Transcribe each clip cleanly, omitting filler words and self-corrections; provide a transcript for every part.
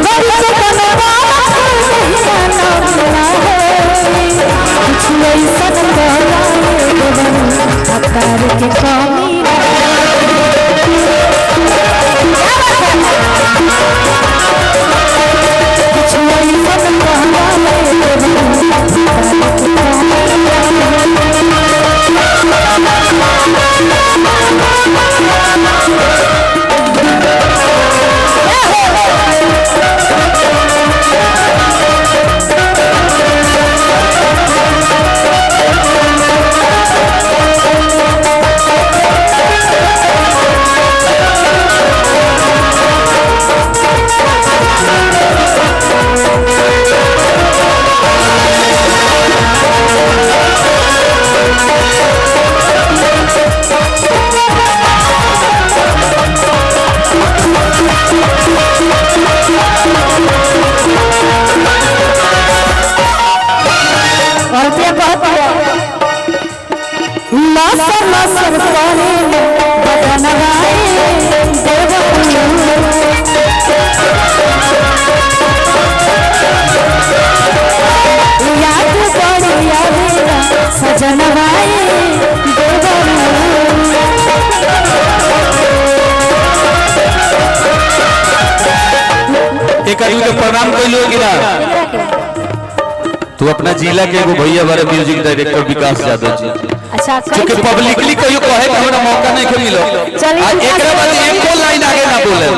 लगन से बनवा कुछ ऐसा अतार के कमी प्रणाम कैलो कि ना तू अपना जिला के एगो भैया बारे म्यूजिक डायरेक्टर विकास यादव जी अच्छा क्योंकि पब्लिकली कहियो कहे के हमरा मौका नहीं के मिलो एकरा बाद एको लाइन आगे ना बोले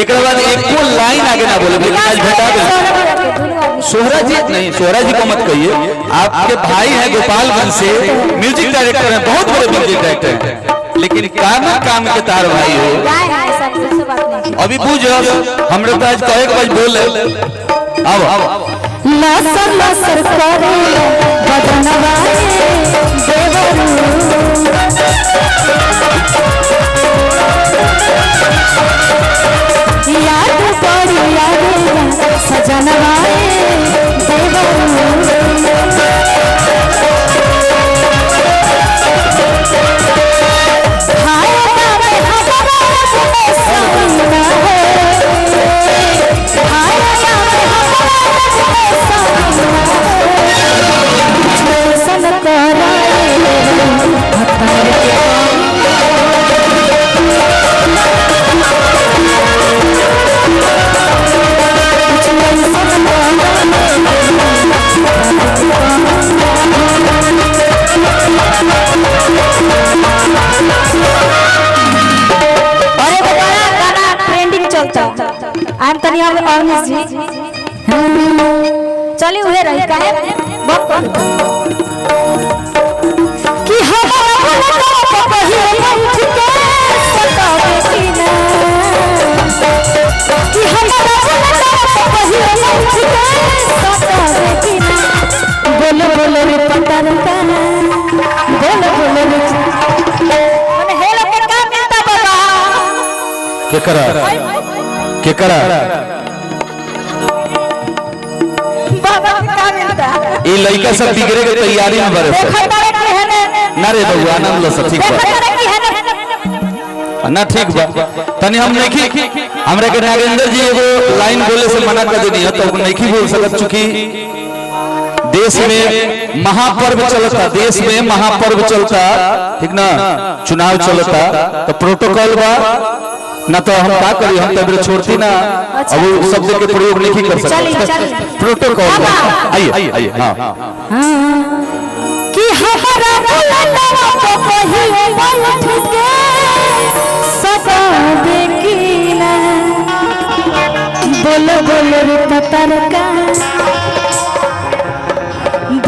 एकरा बाद एको लाइन आगे ना बोले लेकिन आज भेटा गए सोहरा जी नहीं सोहरा जी को मत कहिए आपके भाई हैं गोपालगंज से म्यूजिक डायरेक्टर हैं बहुत बड़े म्यूजिक डायरेक्टर हैं लेकिन काम के तार भाई हो अभी पूछ हमरे तो आज कहे के बाद बोल आओ लसर लसर करे बदनवाए देवरू याद पड़ी याद सजनवाए देवरू चली उहे रही काहे कि हमारा भला कहिए उठ के सतावे सीना कि हमारा भला कहिए उठ के सतावे सीना बोलो बोलो रे पतर का बोलो बोलो रे माने हेलो के का मिलता बाबा के करा ये लड़का सब बिगड़े के तैयारी में बरस ना रे बबू आनंद लो सब ठीक बा ना ठीक बा तनी हम नहीं हमरे के नागेंद्र जी एगो लाइन बोले से मना कर देनी है तो नहीं बोल सकत चुकी देश में महापर्व चलता देश में महापर्व चलता ठीक ना चुनाव चलता तो प्रोटोकॉल बा ना तो हम का करी हम तबरे छोड़ती ना अब वो शब्द के प्रयोग नहीं कर सकते प्रोटोकॉल आइए हां कि हमारा भला को कहिए बैठ के सदा देखिना बोलो बोलो रे पतर का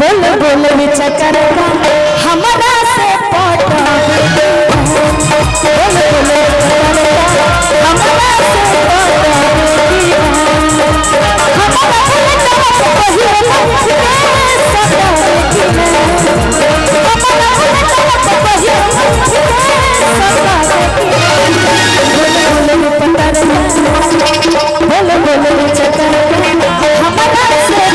बोलो बोलो रे चकर का हमारा से पटा बोलो बोलो हमारा से पटा हमारा भला को कहिए बैठ के सदा देखिना हमारा भला को कहिए बैठ के सदा देखिना बोलो बोलो पतर का बोलो बोलो रे चकर का हमारा से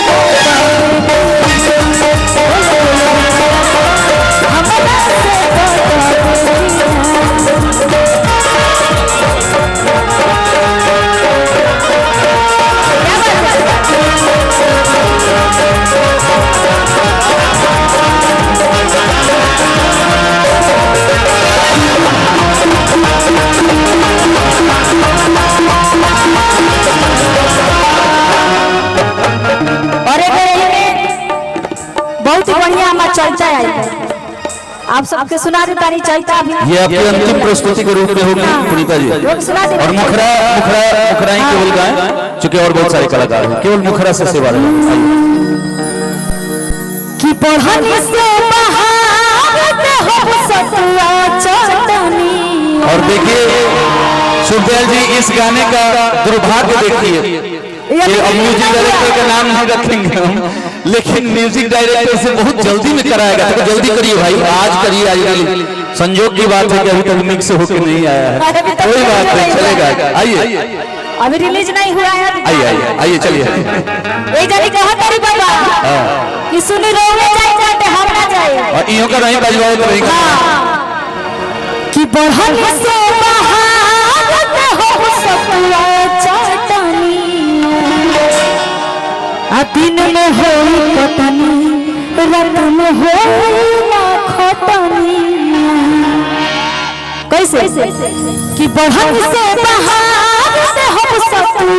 आप सबके सुना देता नहीं चाहता अभी ये आपकी अंतिम प्रस्तुति के रूप में होगी पुनीता जी। और मुखरा ही केवल गाएं, चूंकि और बहुत सारे कलाकार हैं, केवल मुखरा से सेवा कि पढ़ने से बहारत हो सतुआ चटनी। और देखिए सुखदयाल जी, इस गाने का दुर्भाग्य देखिए कि अब म्यूजिक डायरेक्टर का नाम नहीं रखेंगे हम, लेकिन म्यूजिक डायरेक्टर से बहुत जल्दी में कराएगा। तो जल्दी करिए भाई, आज करिए, आज संयोग की बात है कि अभी तक मिक्स होके नहीं आया है, कोई बात नहीं, चलेगा। आइए, अभी रिलीज नहीं हुआ है। आइए चलिए। एक जनी कहा तारी बाबा कि सुनी रोवे जाए जाते हम ना जाए, और इहो का नहीं बजवाओ तो नहीं कि बढ़ने से बहारत हो सतुआ चटनी। दिन में होई कटनी, रात में होई ना खटनी। कैसे कि बढ़न से बहारत हो सतुआ